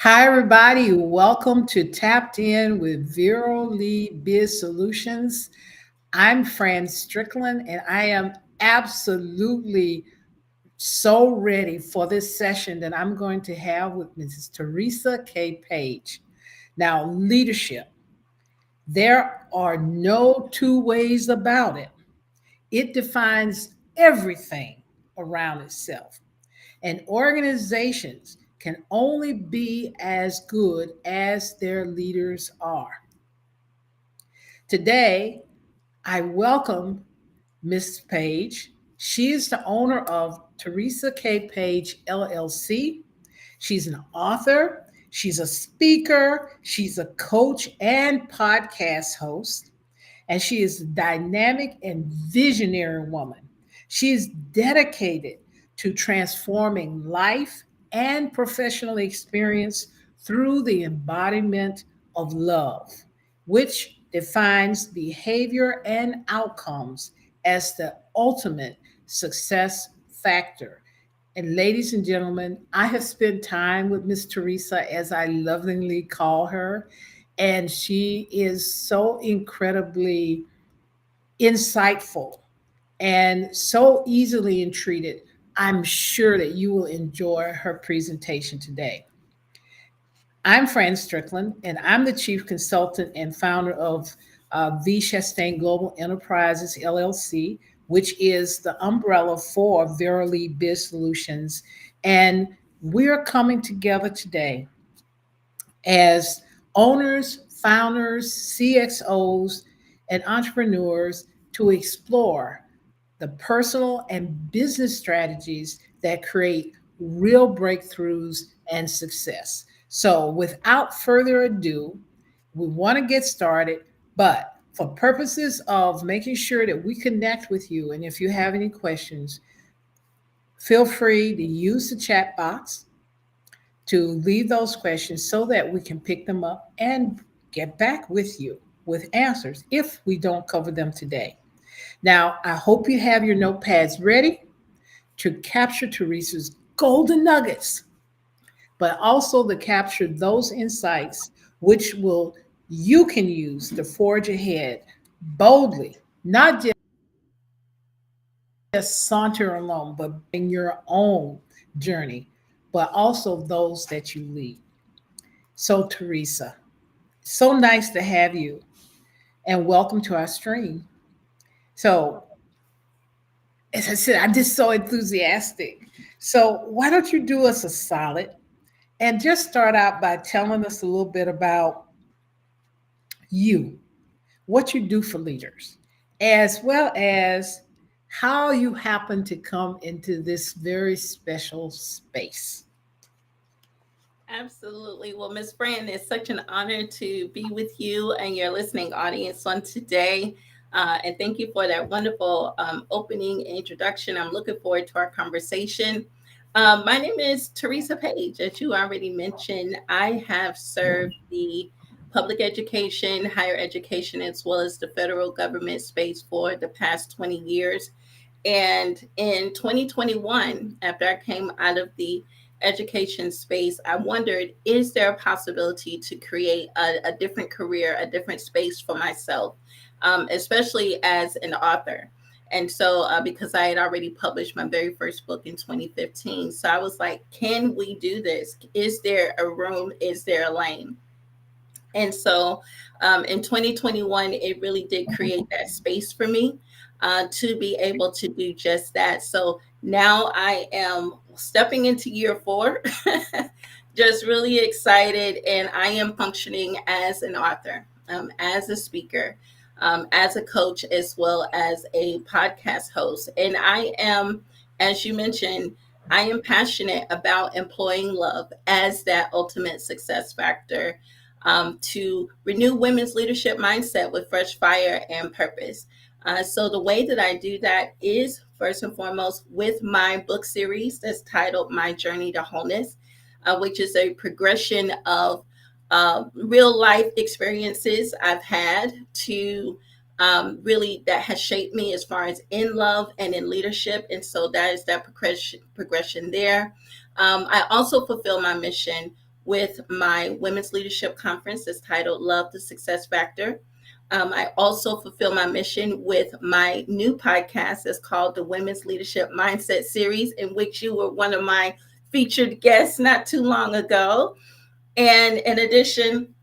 Hi, everybody. Welcome to Tapped In with Vero Lee Biz Solutions. I'm Fran Strickland, and I am absolutely so ready for this session that I'm going to have with Mrs. Teresa K. Page. Now, leadership, there are no two ways about it. It defines everything around itself. And organizations can only be as good as their leaders are. Today, I welcome Miss Page. She is the owner of Teresa K. Page LLC. She's an author, she's a speaker, she's a coach and podcast host, and she is a dynamic and visionary woman. She is dedicated to transforming life and professional experience through the embodiment of love, which defines behavior and outcomes as the ultimate success factor. And ladies and gentlemen, I have spent time with Miss Teresa, as I lovingly call her, and she is so incredibly insightful and so easily entreated. I'm sure that you will enjoy her presentation today. I'm Fran Strickland, and I'm the chief consultant and founder of V. Chastain Global Enterprises LLC, which is the umbrella for Verily Biz Solutions. And we're coming together today as owners, founders, CXOs, and entrepreneurs to explore the personal and business strategies that create real breakthroughs and success. So, without further ado, we want to get started, but for purposes of making sure that we connect with you, and if you have any questions, feel free to use the chat box to leave those questions so that we can pick them up and get back with you with answers if we don't cover them today. Now, I hope you have your notepads ready to capture Teresa's golden nuggets, but also to capture those insights which will you can use to forge ahead boldly, not just saunter along, but in your own journey, but also those that you lead. So, Teresa, so nice to have you and welcome to our stream. So, as I said, I'm just so enthusiastic. So, why don't you do us a solid and just start out by telling us a little bit about you, what you do for leaders, as well as how you happen to come into this very special space. Absolutely. Well, Miss Fran, it's such an honor to be with you and your listening audience on today. And thank you for that wonderful opening introduction. I'm looking forward to our conversation. My name is Teresa Page. As you already mentioned, I have served the public education, higher education, as well as the federal government space for the past 20 years. And in 2021, after I came out of the education space, I wondered, is there a possibility to create a different career, a different space for myself, especially as an author? And so, because I had already published my very first book in 2015, so I was like, can we do this? Is there a room? Is there a lane? And so in 2021, it really did create that space for me to be able to do just that. So now I am stepping into year four, just really excited. And I am functioning as an author, as a speaker, as a coach, as well as a podcast host. And I am, as you mentioned, I am passionate about employing love as that ultimate success factor to renew women's leadership mindset with fresh fire and purpose. So the way that I do that is first and foremost with my book series that's titled My Journey to Wholeness, which is a progression of real life experiences I've had to really that has shaped me as far as in love and in leadership. And so that is that progression there. I also fulfill my mission with my Women's Leadership Conference that's titled Love the Success Factor. I also fulfill my mission with my new podcast that's called the Women's Leadership Mindset Series, in which you were one of my featured guests not too long ago. And in addition,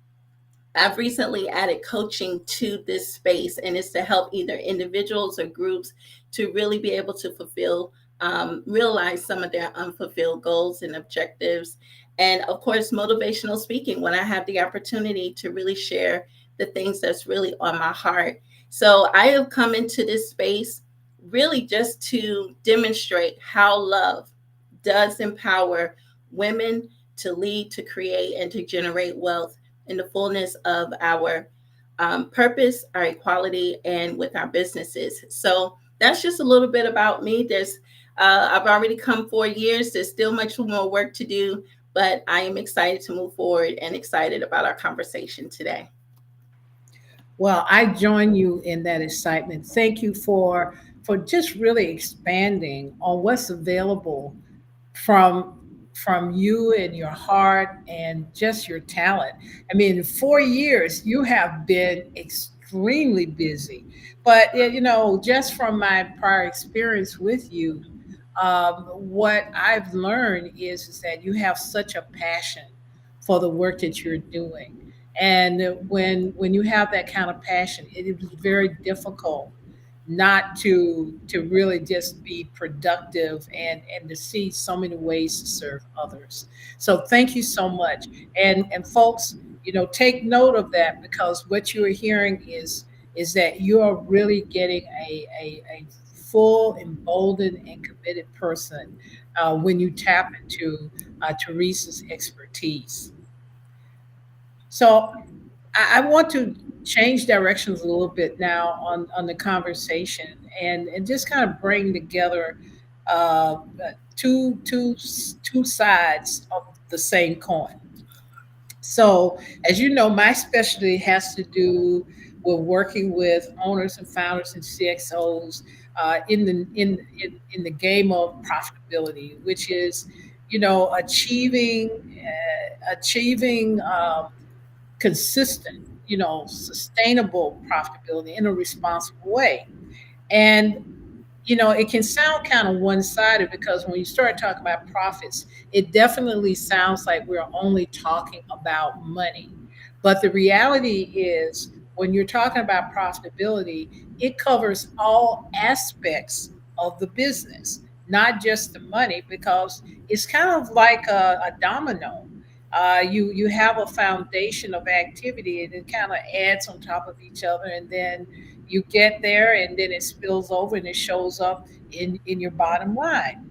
I've recently added coaching to this space, and it's to help either individuals or groups to really be able to realize some of their unfulfilled goals and objectives. And of course, motivational speaking when I have the opportunity to really share the things that's really on my heart. So I have come into this space really just to demonstrate how love does empower women to lead, to create, and to generate wealth in the fullness of our purpose, our equality, and with our businesses. So that's just a little bit about me. I've already come 4 years. There's still much more work to do, but I am excited to move forward and excited about our conversation today. Well, I join you in that excitement. Thank you for just really expanding on what's available from from you and your heart and just your talent. I mean, in 4 years, you have been extremely busy. But just from my prior experience with you, what I've learned is that you have such a passion for the work that you're doing. And when you have that kind of passion, it is very difficult not to really just be productive and to see so many ways to serve others. So thank you so much. And folks, take note of that, because what you're hearing is that you are really getting a full, emboldened, and committed person when you tap into Teresa's expertise. So I want to change directions a little bit now on the conversation, and just kind of bring together uh, two sides of the same coin. So, as you know, my specialty has to do with working with owners and founders and CXOs in the game of profitability, which is, achieving consistent, sustainable profitability in a responsible way. And it can sound kind of one sided, because when you start talking about profits, it definitely sounds like we're only talking about money. But the reality is, when you're talking about profitability, it covers all aspects of the business, not just the money, because it's kind of like a domino. You have a foundation of activity, and it kind of adds on top of each other, and then you get there, and then it spills over and it shows up in your bottom line.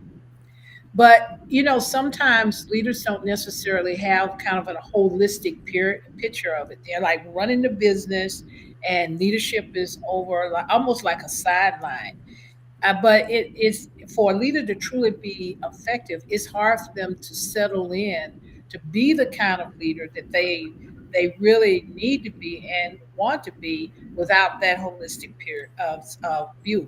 But sometimes leaders don't necessarily have kind of a holistic picture of it. They're like running the business, and leadership is over, like almost like a sideline. But it's for a leader to truly be effective, it's hard for them to settle in to be the kind of leader that they really need to be and want to be, without that holistic period of view.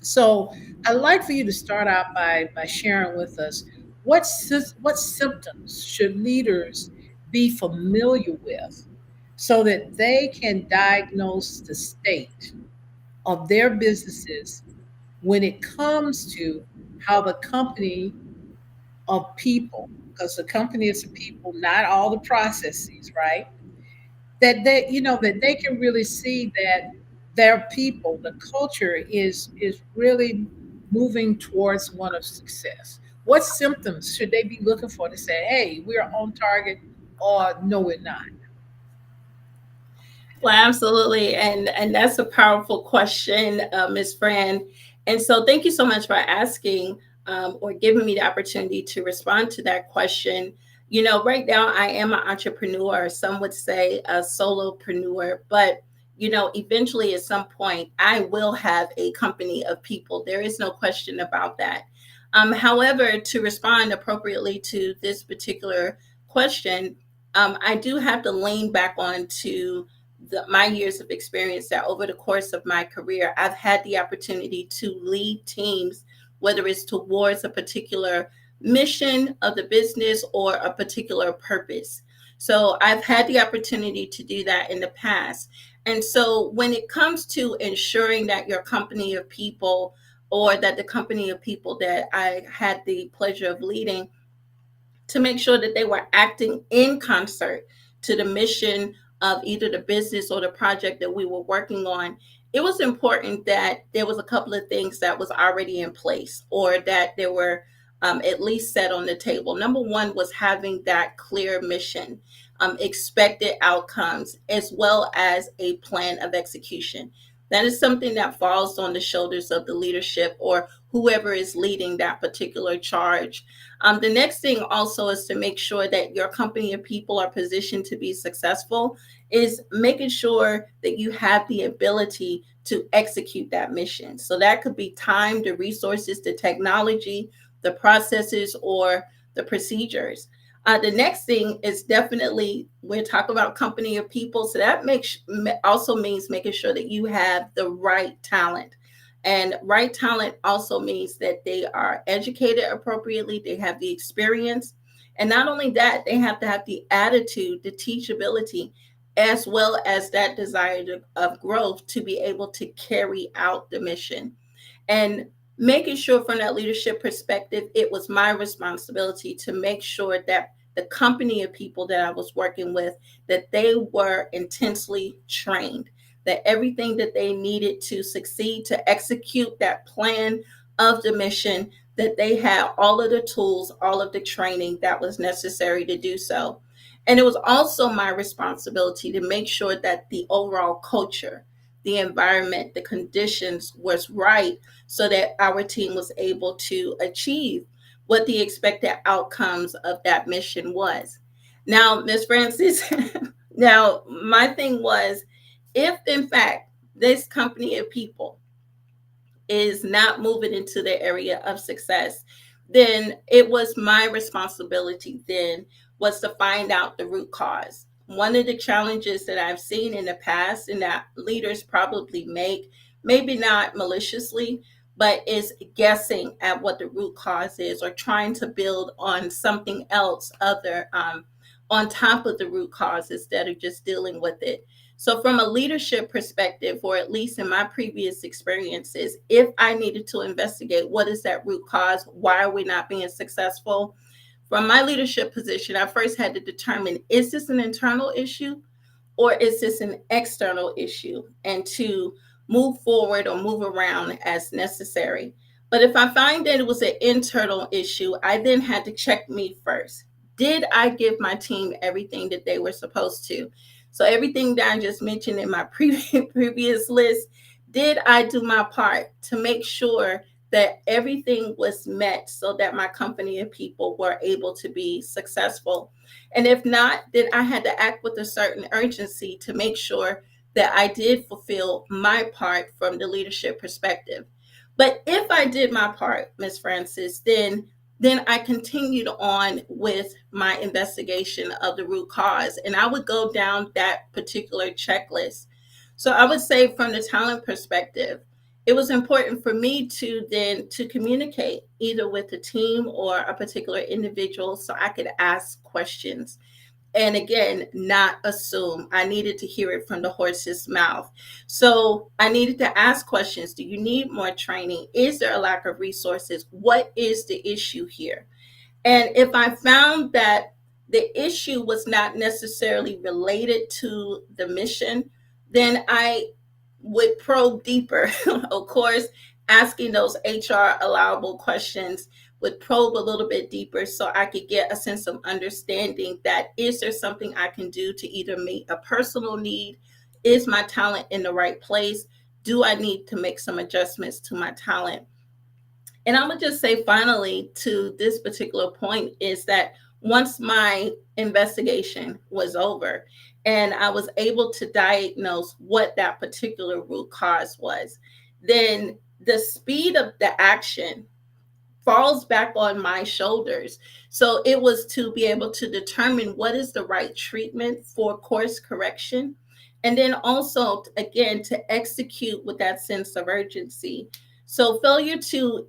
So I'd like for you to start out by sharing with us what symptoms should leaders be familiar with, so that they can diagnose the state of their businesses when it comes to how the company of people, because the company is the people, not all the processes, right? That they can really see that their people, the culture is really moving towards one of success. What symptoms should they be looking for to say, hey, we're on target, or no, we're not? Well, absolutely, and that's a powerful question, Ms. Fran. And so, thank you so much for asking or giving me the opportunity to respond to that question. Right now I am an entrepreneur. Some would say a solopreneur, but eventually at some point I will have a company of people. There is no question about that. However, to respond appropriately to this particular question, I do have to lean back on to my years of experience, that over the course of my career, I've had the opportunity to lead teams, whether it's towards a particular mission of the business or a particular purpose. So I've had the opportunity to do that in the past. And so when it comes to ensuring that your company of people, or that the company of people that I had the pleasure of leading, to make sure that they were acting in concert to the mission of either the business or the project that we were working on, it was important that there was a couple of things that was already in place, or that there were at least set on the table. Number one was having that clear mission, expected outcomes, as well as a plan of execution. That is something that falls on the shoulders of the leadership or whoever is leading that particular charge. The next thing also is to make sure that your company and people are positioned to be successful, is making sure that you have the ability to execute that mission. So that could be time, the resources, the technology, the processes, or the procedures. The next thing is definitely, we're talking about company of people. So that also means making sure that you have the right talent. And right talent also means that they are educated appropriately, they have the experience. And not only that, they have to have the attitude, the teachability, as well as that desire of growth to be able to carry out the mission. And making sure from that leadership perspective, it was my responsibility to make sure that the company of people that I was working with, that they were intensely trained, that everything that they needed to succeed, to execute that plan of the mission, that they had all of the tools, all of the training that was necessary to do so. And it was also my responsibility to make sure that the overall culture, the environment, the conditions was right, so that our team was able to achieve what the expected outcomes of that mission was. Now, Miss Francis, now my thing was, if in fact this company of people is not moving into the area of success, then it was my responsibility then was to find out the root cause. One of the challenges that I've seen in the past, and that leaders probably make, maybe not maliciously, but is guessing at what the root cause is, or trying to build on something else other, on top of the root cause, instead of just dealing with it. So, from a leadership perspective, or at least in my previous experiences, if I needed to investigate what is that root cause, why are we not being successful? From my leadership position, I first had to determine, is this an internal issue or is this an external issue? And to move forward or move around as necessary. But if I find that it was an internal issue, I then had to check me first. Did I give my team everything that they were supposed to? So everything that I just mentioned in my previous list, did I do my part to make sure that everything was met so that my company and people were able to be successful? And if not, then I had to act with a certain urgency to make sure that I did fulfill my part from the leadership perspective. But if I did my part, Miss Francis, then I continued on with my investigation of the root cause, and I would go down that particular checklist. So I would say, from the talent perspective, it was important for me to then to communicate either with the team or a particular individual, so I could ask questions. And again, not assume. I needed to hear it from the horse's mouth. So I needed to ask questions. Do you need more training? Is there a lack of resources? What is the issue here? And if I found that the issue was not necessarily related to the mission, then I would probe deeper. Of course, asking those HR allowable questions would probe a little bit deeper, so I could get a sense of understanding that, is there something I can do to either meet a personal need? Is my talent in the right place? Do I need to make some adjustments to my talent? And I would just say, finally, to this particular point, is that once my investigation was over and I was able to diagnose what that particular root cause was, then the speed of the action falls back on my shoulders. So it was to be able to determine what is the right treatment for course correction. And then also, again, to execute with that sense of urgency. So failure to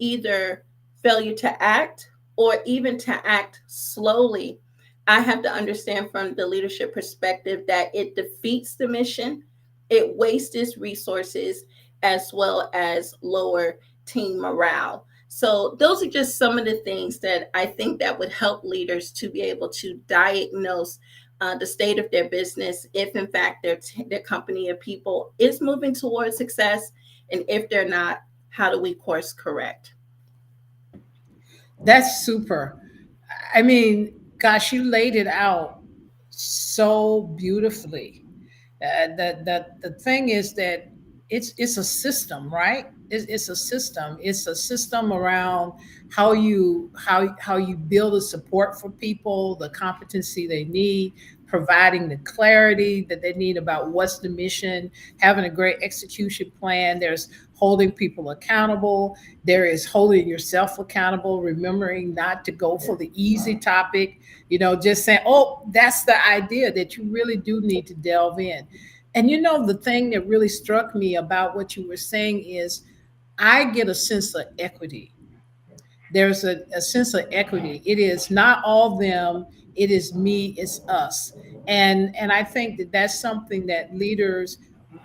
act or even to act slowly, I have to understand from the leadership perspective that it defeats the mission, it wastes its resources, as well as lower team morale. So those are just some of the things that I think that would help leaders to be able to diagnose the state of their business, if in fact their company of people is moving towards success, and if they're not, how do we course correct? That's super. I mean, gosh, you laid it out so beautifully. The thing is that it's a system, right? It's a system. It's a system around how you build a support for people, the competency they need, providing the clarity that they need about what's the mission, having a great execution plan. There's holding people accountable. There is holding yourself accountable, remembering not to go for the easy topic, just saying, oh, that's the idea, that you really do need to delve in. And the thing that really struck me about what you were saying is I get a sense of equity. There's a sense of equity. It is not all them, it is me, it's us. And I think that that's something that leaders,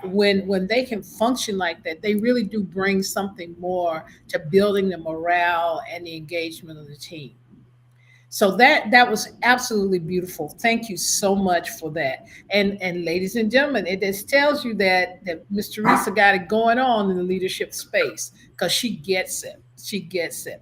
when they can function like that, they really do bring something more to building the morale and the engagement of the team. So that was absolutely beautiful. Thank you so much for that. And ladies and gentlemen, it just tells you that Miss Teresa got it going on in the leadership space, because she gets it. She gets it.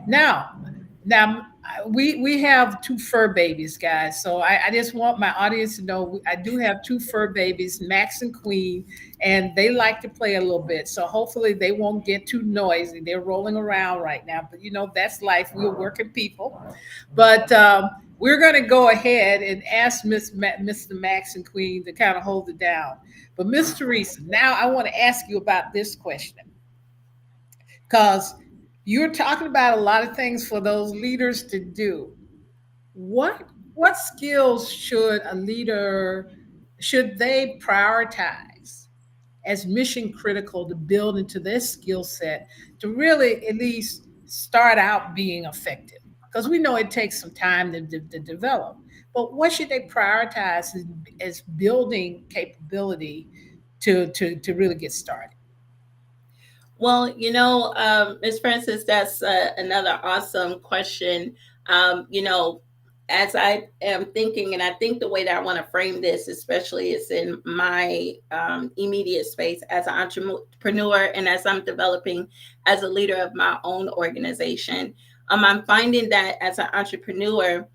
Now, now we have two fur babies, guys. So I just want my audience to know I do have two fur babies, Max and Queen, and they like to play a little bit. So hopefully they won't get too noisy. They're rolling around right now, but that's life. We're working people. But we're going to go ahead and ask Mr. Max and Queen to kind of hold it down. But Miss Teresa, now I want to ask you about this question, because you're talking about a lot of things for those leaders to do. What skills should a leader should they prioritize as mission critical to build into their skill set to really at least start out being effective? Because we know it takes some time to develop. But what should they prioritize as building capability to really get started? Well, Ms. Francis, that's another awesome question. As I am thinking, and I think the way that I want to frame this, especially is in my immediate space as an entrepreneur and as I'm developing as a leader of my own organization, I'm finding that as an entrepreneur,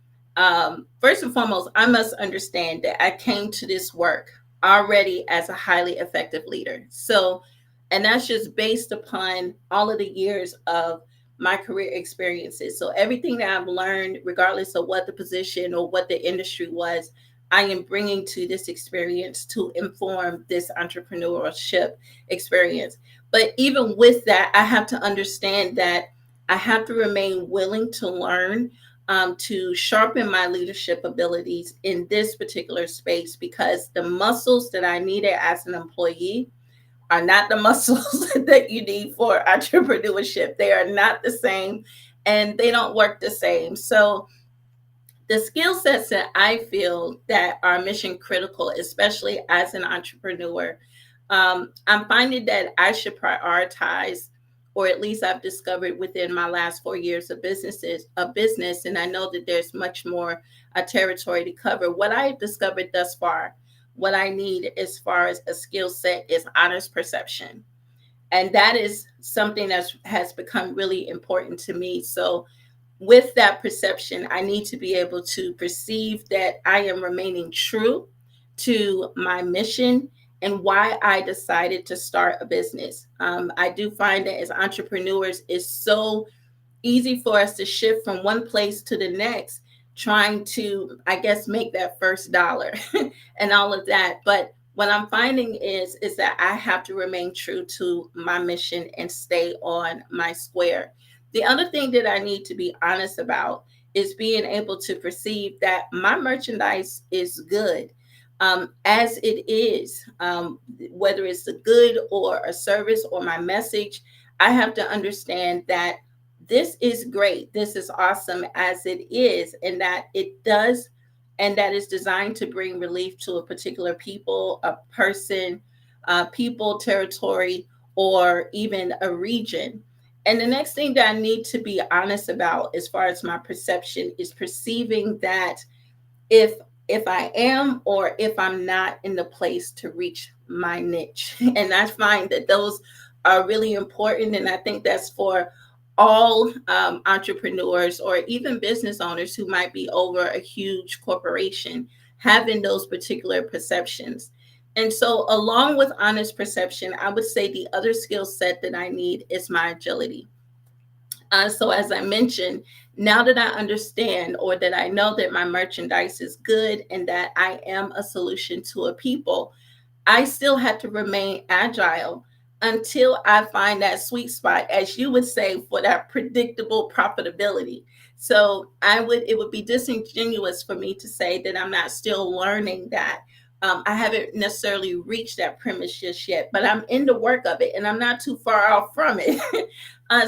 first and foremost, I must understand that I came to this work already as a highly effective leader. So, and that's just based upon all of the years of my career experiences. So everything that I've learned, regardless of what the position or what the industry was, I am bringing to this experience to inform this entrepreneurship experience. But even with that, I have to understand that I have to remain willing to learn, to sharpen my leadership abilities in this particular space, because the muscles that I needed as an employee are not the muscles that you need for entrepreneurship. They are not the same, and they don't work the same. So the skill sets that I feel that are mission critical, especially as an entrepreneur, I'm finding that I should prioritize, or at least I've discovered within my last 4 years of business, and I know that there's much more territory to cover. What I've discovered thus far, what I need as far as a skill set is honest perception, and that is something that has become really important to me. So with that perception, I need to be able to perceive that I am remaining true to my mission and why I decided to start a business. I do find that as entrepreneurs, it's so easy for us to shift from one place to the next, trying to, I guess, make that first dollar and all of that. But what I'm finding is that I have to remain true to my mission and stay on my square. The other thing that I need to be honest about is being able to perceive that my merchandise is good, as it is, whether it's a good or a service or my message. I have to understand that this is great. This is awesome as it is, and that it does, and that is designed to bring relief to a particular people, a person, people, territory, or even a region. And the next thing that I need to be honest about, as far as my perception, is perceiving that if if I am or if I'm not in the place to reach my niche. And I find that those are really important. And I think that's for all entrepreneurs or even business owners who might be over a huge corporation, having those particular perceptions. And so, along with honest perception, I would say the other skill set that I need is my agility. So, as I mentioned, now that I understand, or that I know that my merchandise is good and that I am a solution to a people, I still have to remain agile until I find that sweet spot, as you would say, for that predictable profitability. So it would be disingenuous for me to say that I'm not still learning that. I haven't necessarily reached that premise just yet, but I'm in the work of it and I'm not too far off from it.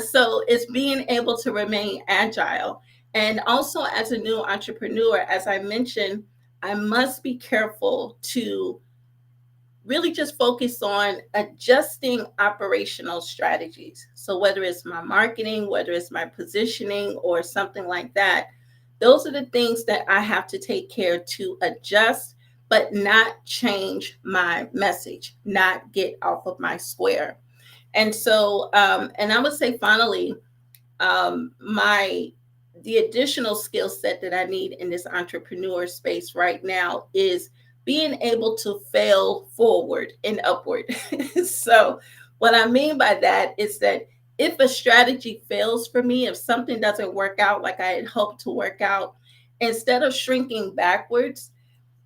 So it's being able to remain agile. And also, as a new entrepreneur, as I mentioned, I must be careful to really just focus on adjusting operational strategies. So, whether it's my marketing, whether it's my positioning, or something like that, those are the things that I have to take care to adjust, but not change my message, not get off of my square. And so, and I would say finally, my the additional skill set that I need in this entrepreneur space right now is being able to fail forward and upward. So, what I mean by that is that if a strategy fails for me, if something doesn't work out like I had hoped to work out, instead of shrinking backwards,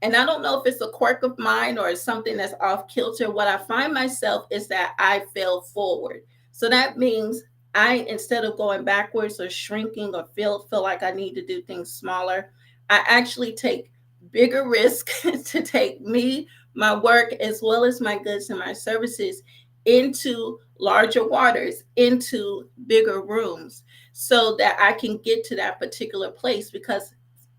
and I don't know if it's a quirk of mine or it's something that's off kilter. What I find myself is that I fail forward. So that means I, instead of going backwards or shrinking or feel like I need to do things smaller, I actually take bigger risk to take me, my work, as well as my goods and my services into larger waters, into bigger rooms, so that I can get to that particular place. Because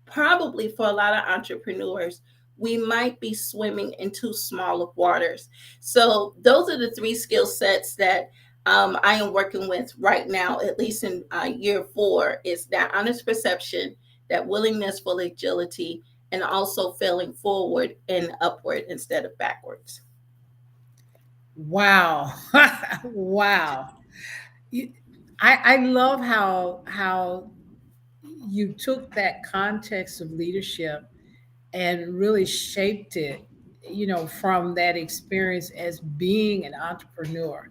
probably for a lot of entrepreneurs, we might be swimming in too small of waters. So those are the three skill sets that I am working with right now, at least in year 4, is that honest perception, that willingness for agility, and also failing forward and upward instead of backwards. Wow. Wow. You- I love how you took that context of leadership and really shaped it, from that experience as being an entrepreneur.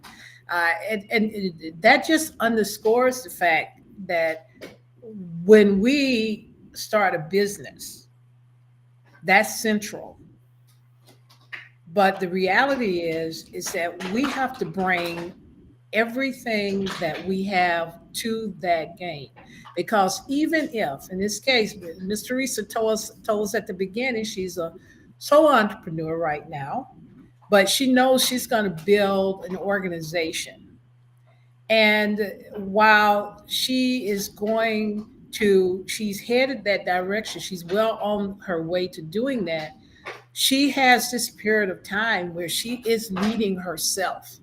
That just underscores the fact that when we start a business, that's central. But the reality is that we have to bring everything that we have to that game. Because even if, in this case, Miss Teresa told us at the beginning, she's a solo entrepreneur right now, but she knows she's going to build an organization. And while she's headed that direction, she's well on her way to doing that. She has this period of time where she is leading herself,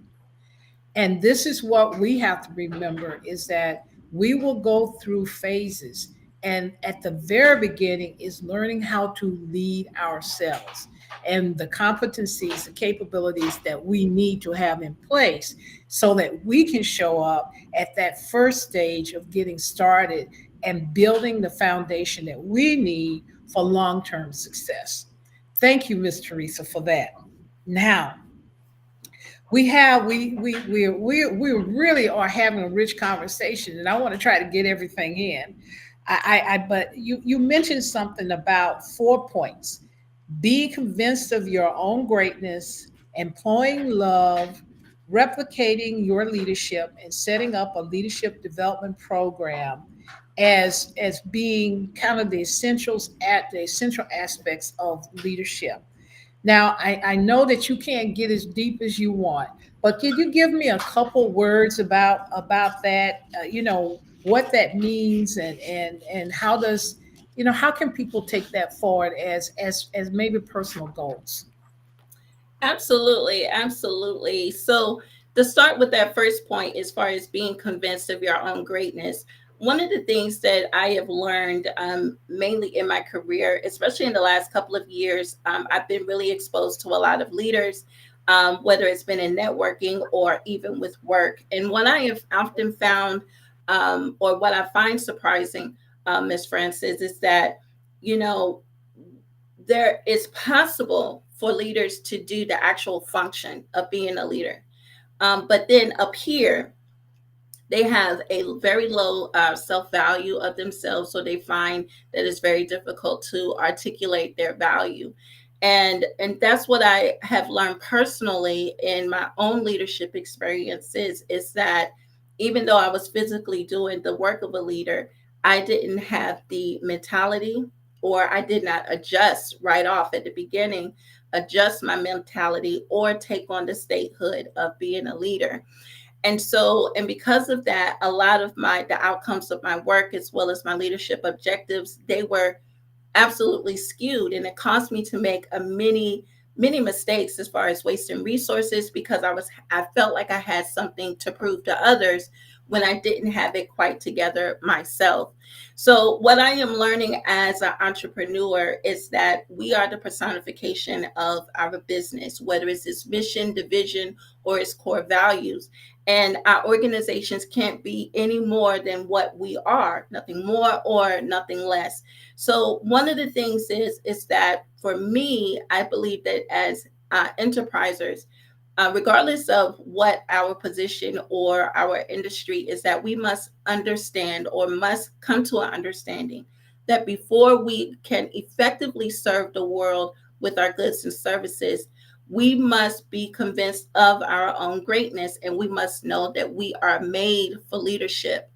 and this is what we have to remember, is that we will go through phases. And at the very beginning is learning how to lead ourselves and the competencies, the capabilities that we need to have in place so that we can show up at that first stage of getting started and building the foundation that we need for long term success. Thank you, Ms. Teresa, for that. Now, we really are having a rich conversation, and I want to try to get everything in. But you mentioned something about 4 points: be convinced of your own greatness, employing love, replicating your leadership, and setting up a leadership development program as being kind of the essential aspects of leadership. Now, I know that you can't get as deep as you want, but could you give me a couple words about that? what that means, and how does, how can people take that forward as maybe personal goals? Absolutely, absolutely. So, to start with that first point, as far as being convinced of your own greatness, one of the things that I have learned, mainly in my career, especially in the last couple of years, I've been really exposed to a lot of leaders, whether it's been in networking or even with work. And what I have often found, or what I find surprising, Ms. Francis, is that, you know, there is possible for leaders to do the actual function of being a leader. But then up here, they have a very low self value of themselves. So they find that it's very difficult to articulate their value. And that's what I have learned personally in my own leadership experiences, is that even though I was physically doing the work of a leader, I didn't have the mentality, or I did not adjust right off at the beginning, adjust my mentality or take on the statehood of being a leader. And so, and because of that, a lot of the outcomes of my work, as well as my leadership objectives, they were absolutely skewed, and it caused me to make a many mistakes as far as wasting resources, because I felt like I had something to prove to others when I didn't have it quite together myself. So what I am learning as an entrepreneur is that we are the personification of our business, whether it's its mission, division, or its core values. And our organizations can't be any more than what we are, nothing more or nothing less. So one of the things is that for me, I believe that as enterprisers, regardless of what our position or our industry is, that we must understand, or must come to an understanding, that before we can effectively serve the world with our goods and services, we must be convinced of our own greatness, and we must know that we are made for leadership.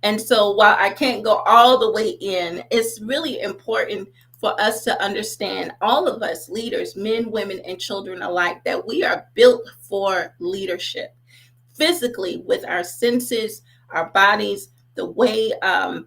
And so while I can't go all the way in, it's really important for us to understand, all of us leaders, men, women, and children alike, that we are built for leadership physically, with our senses, our bodies, the way our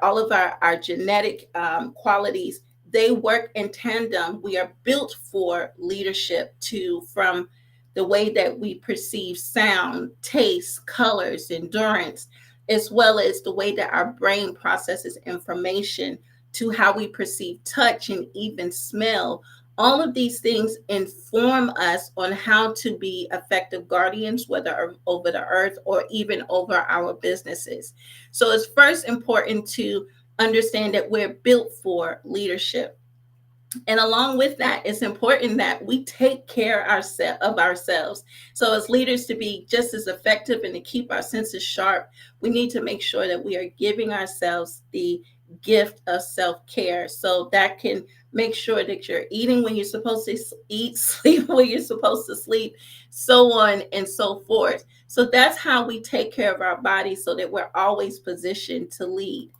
all of our genetic qualities, they work in tandem. We are built for leadership too, from the way that we perceive sound, taste, colors, endurance, as well as the way that our brain processes information, to how we perceive touch and even smell. All of these things inform us on how to be effective guardians, whether over the earth or even over our businesses. So it's first important to understand that we're built for leadership. And along with that, it's important that we take care of ourselves. So as leaders, to be just as effective and to keep our senses sharp, we need to make sure that we are giving ourselves the gift of self-care, so that can make sure that you're eating when you're supposed to eat, sleep when you're supposed to sleep, so on and so forth. So that's how we take care of our bodies, so that we're always positioned to lead.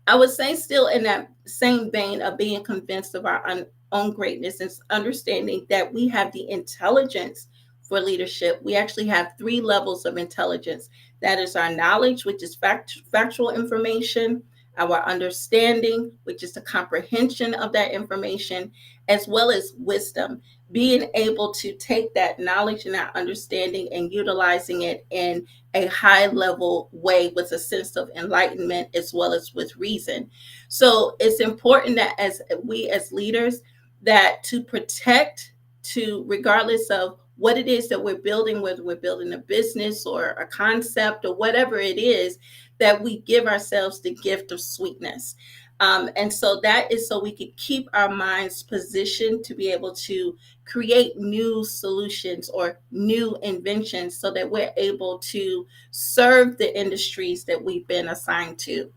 I would say, still in that same vein of being convinced of our own greatness, and understanding that we have the intelligence for leadership. We actually have three levels of intelligence. That is our knowledge, which is factual information, our understanding, which is the comprehension of that information, as well as wisdom, being able to take that knowledge and that understanding and utilizing it in a high level way, with a sense of enlightenment as well as with reason. So it's important that as we as leaders, that to protect, to regardless of what it is that we're building, whether we're building a business or a concept or whatever it is, that we give ourselves the gift of sweetness. And so that is so we can keep our minds positioned to be able to create new solutions or new inventions, so that we're able to serve the industries that we've been assigned to.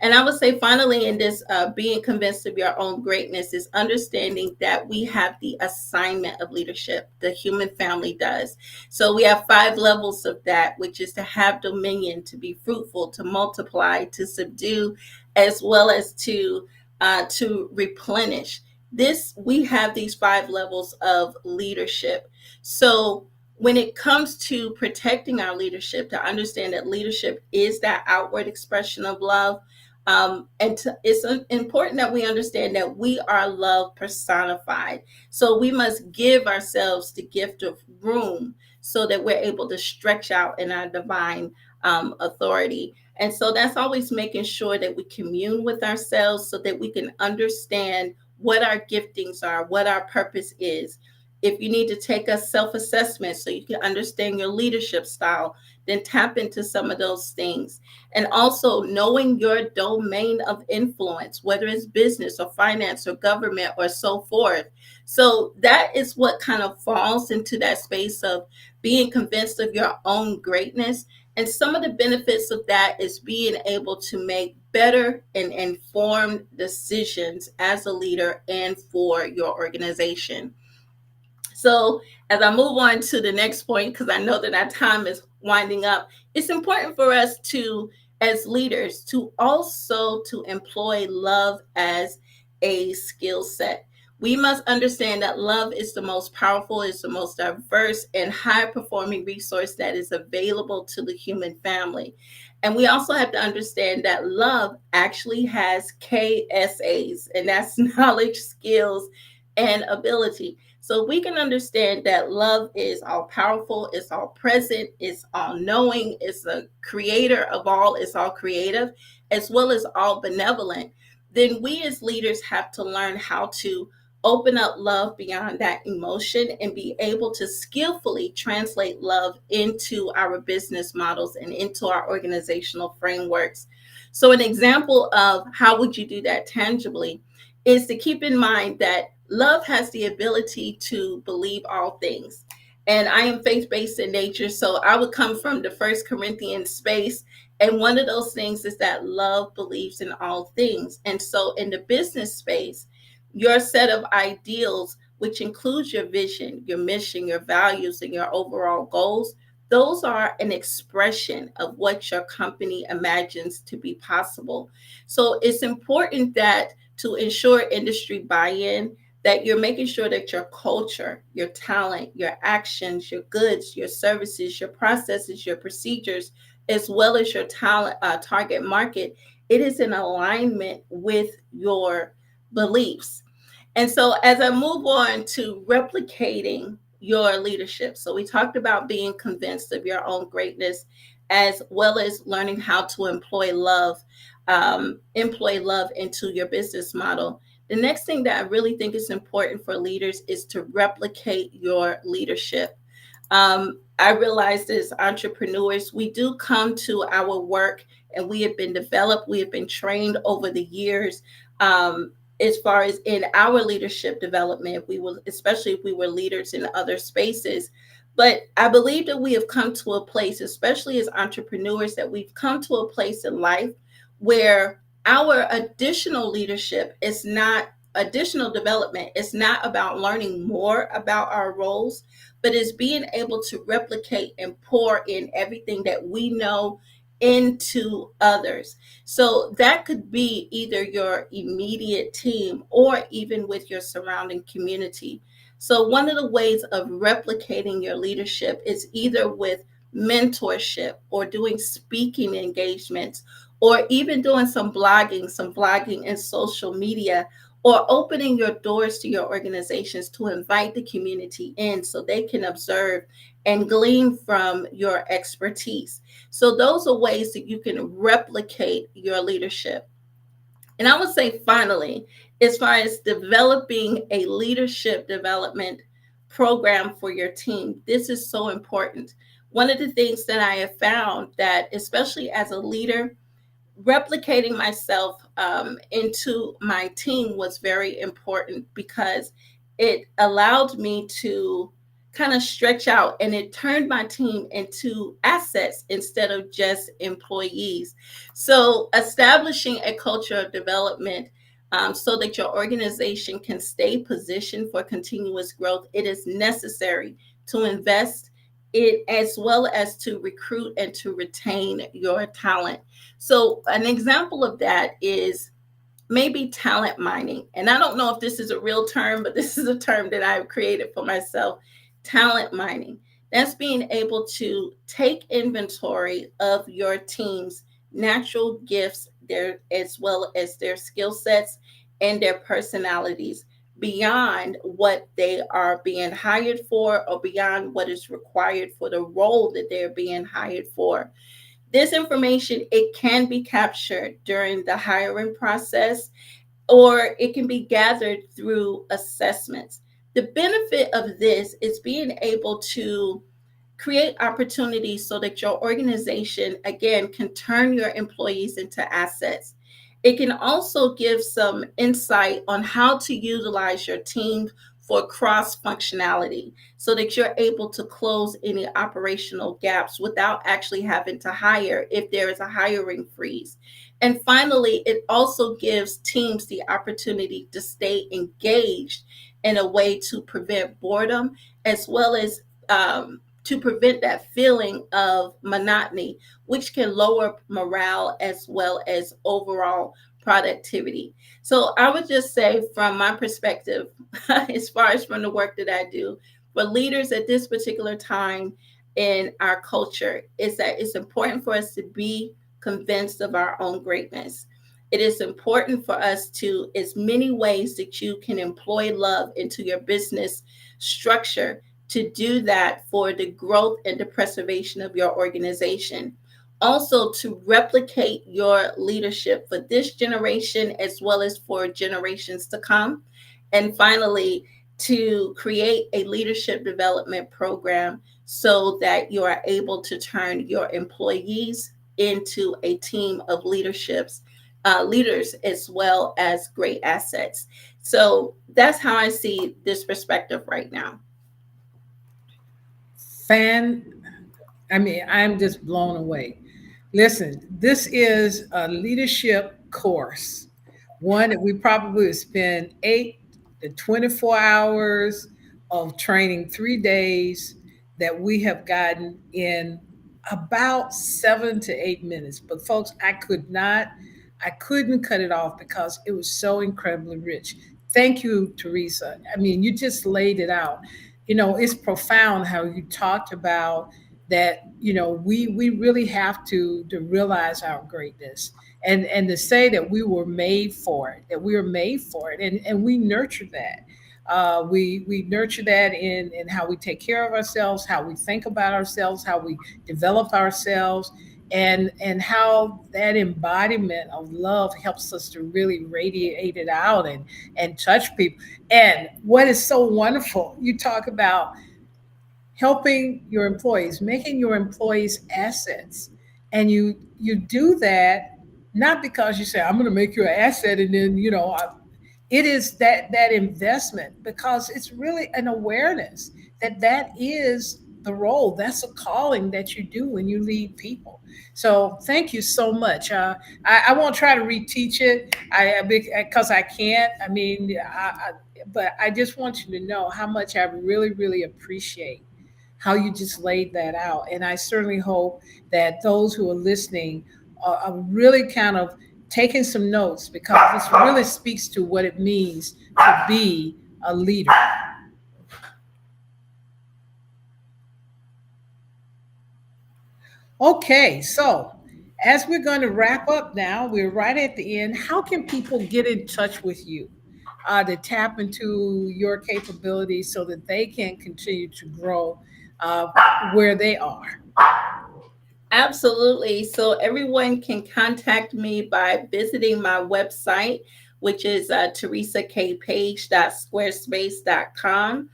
And I would say, finally, in this being convinced of your own greatness, is understanding that we have the assignment of leadership. The human family does. So we have five levels of that, which is to have dominion, to be fruitful, to multiply, to subdue, as well as to replenish. This, we have these five levels of leadership. So when it comes to protecting our leadership, to understand that leadership is that outward expression of love. It's important that we understand that we are love personified. So we must give ourselves the gift of room so that we're able to stretch out in our divine authority. And so that's always making sure that we commune with ourselves so that we can understand what our giftings are, what our purpose is. If you need to take a self assessment so you can understand your leadership style, then tap into some of those things. And also knowing your domain of influence, whether it's business or finance or government or so forth. So that is what kind of falls into that space of being convinced of your own greatness. And some of the benefits of that is being able to make better and informed decisions as a leader and for your organization. So, as I move on to the next point, because I know that our time is winding up, it's important for us to, as leaders, to also to employ love as a skill set. We must understand that love is the most powerful, is the most diverse and high performing resource that is available to the human family. And we also have to understand that love actually has KSAs, and that's knowledge, skills, and ability. So we can understand that love is all powerful, it's all present, it's all knowing, it's a creator of all, it's all creative, as well as all benevolent. Then we as leaders have to learn how to open up love beyond that emotion and be able to skillfully translate love into our business models and into our organizational frameworks. So an example of how would you do that tangibly is to keep in mind that love has the ability to believe all things. And I am faith based in nature, so I would come from the First Corinthians space. And one of those things is that love believes in all things. And so, in the business space, your set of ideals, which includes your vision, your mission, your values, and your overall goals, those are an expression of what your company imagines to be possible. So, it's important that to ensure industry buy in, that you're making sure that your culture, your talent, your actions, your goods, your services, your processes, your procedures, as well as your talent target market, it is in alignment with your beliefs. And so, as I move on to replicating your leadership, so we talked about being convinced of your own greatness, as well as learning how to employ love into your business model. The next thing that I really think is important for leaders is to replicate your leadership. I realize as entrepreneurs, we do come to our work and we have been developed, we have been trained over the years. As far as in our leadership development, we will, especially if we were leaders in other spaces. But I believe that we have come to a place, especially as entrepreneurs, that we've come to a place in life where our additional leadership is not additional development. It's not about learning more about our roles, but is being able to replicate and pour in everything that we know into others. So that could be either your immediate team or even with your surrounding community. So one of the ways of replicating your leadership is either with mentorship or doing speaking engagements or even doing some blogging and social media, or opening your doors to your organizations to invite the community in so they can observe and glean from your expertise. So, those are ways that you can replicate your leadership. And I would say, finally, as far as developing a leadership development program for your team, this is so important. One of the things that I have found that, especially as a leader, replicating myself into my team was very important because it allowed me to kind of stretch out and it turned my team into assets instead of just employees. So, establishing a culture of development so that your organization can stay positioned for continuous growth, it is necessary to invest it as well as to recruit and to retain your talent. So, an example of that is maybe talent mining. And I don't know if this is a real term, but this is a term that I've created for myself, talent mining. That's being able to take inventory of your team's natural gifts, their as well as their skill sets and their personalities beyond what they are being hired for or beyond what is required for the role that they're being hired for. This information, it can be captured during the hiring process, or it can be gathered through assessments. The benefit of this is being able to create opportunities so that your organization, again, can turn your employees into assets. It can also give some insight on how to utilize your team for cross functionality so that you're able to close any operational gaps without actually having to hire if there is a hiring freeze. And finally, it also gives teams the opportunity to stay engaged in a way to prevent boredom, as well as to prevent that feeling of monotony, which can lower morale as well as overall productivity. So I would just say, from my perspective, as far as from the work that I do, for leaders at this particular time in our culture, is that it's important for us to be convinced of our own greatness. It is important for us to, as many ways that you can employ love into your business structure, to do that for the growth and the preservation of your organization. Also, to replicate your leadership for this generation as well as for generations to come. And finally, to create a leadership development program so that you are able to turn your employees into a team of leaders as well as great assets. So that's how I see this perspective right now. Fan, I mean, I'm just blown away. Listen, this is a leadership course, one that we probably would spend 8 to 24 hours of training, 3 days that we have gotten in about 7 to 8 minutes. But folks, I couldn't cut it off because it was so incredibly rich. Thank you, Teresa. I mean, you just laid it out. It's profound how you talked about that. We really have to realize our greatness, and to say that we were made for it, that we were made for it, and we nurture that. We nurture that in how we take care of ourselves, how we think about ourselves, how we develop ourselves, and how that embodiment of love helps us to really radiate it out and touch people. And what is so wonderful, you talk about helping your employees, making your employees assets. And you do that not because you say, I'm going to make you an asset, and then, it is that investment, because it's really an awareness that that is the role, that's a calling that you do when you lead people. So thank you so much. I won't try to reteach it, because I can't. I mean, but I just want you to know how much I really appreciate how you just laid that out. And I certainly hope that those who are listening are really kind of taking some notes, because this really speaks to what it means to be a leader. Okay, so as we're going to wrap up now, we're right at the end. How can people get in touch with you to tap into your capabilities so that they can continue to grow uh, where they are? Absolutely. So everyone can contact me by visiting my website, which is teresakpage.squarespace.com.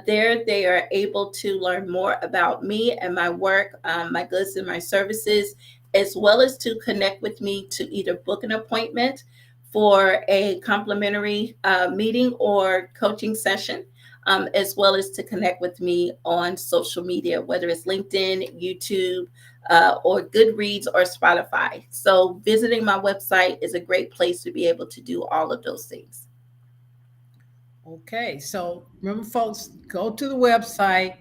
There, they are able to learn more about me and my work, my goods and my services, as well as to connect with me to either book an appointment for a complimentary meeting or coaching session. As well as to connect with me on social media, whether it's LinkedIn, YouTube, or Goodreads or Spotify. So, visiting my website is a great place to be able to do all of those things. Okay, so remember, folks, go to the website.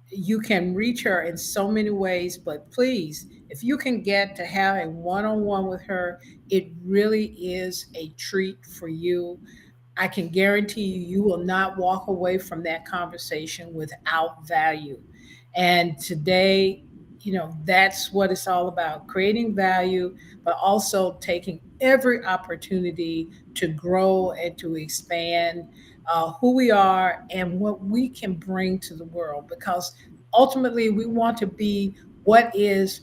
You can reach her in so many ways, but please, if you can get to have a one on one with her, it really is a treat for you. I can guarantee you, you will not walk away from that conversation without value. And today, that's what it's all about, creating value, but also taking every opportunity to grow and to expand who we are and what we can bring to the world. Because ultimately, we want to be what is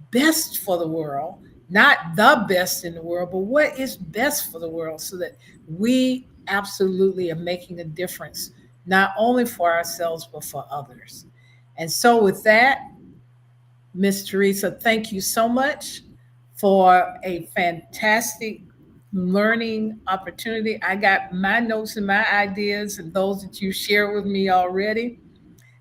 best for the world, not the best in the world, but what is best for the world, so that we absolutely are making a difference, not only for ourselves, but for others. And so, with that, Miss Teresa, thank you so much for a fantastic learning opportunity. I got my notes and my ideas, and those that you shared with me already.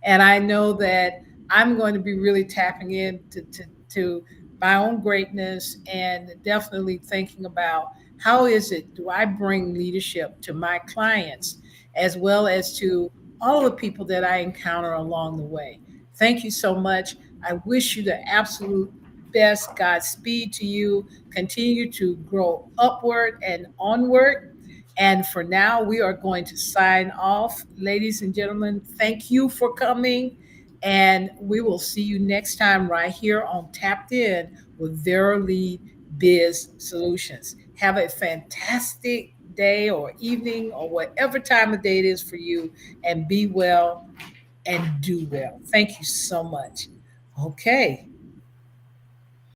And I know that I'm going to be really tapping into to my own greatness, and definitely thinking about how is it do I bring leadership to my clients, as well as to all the people that I encounter along the way. Thank you so much. I wish you the absolute best. Godspeed to you. Continue to grow upward and onward. And for now, we are going to sign off. Ladies and gentlemen, thank you for coming. And we will see you next time right here on Tapped In with Vera Lead Biz Solutions. Have a fantastic day or evening or whatever time of day it is for you, and be well and do well. Thank you so much. Okay.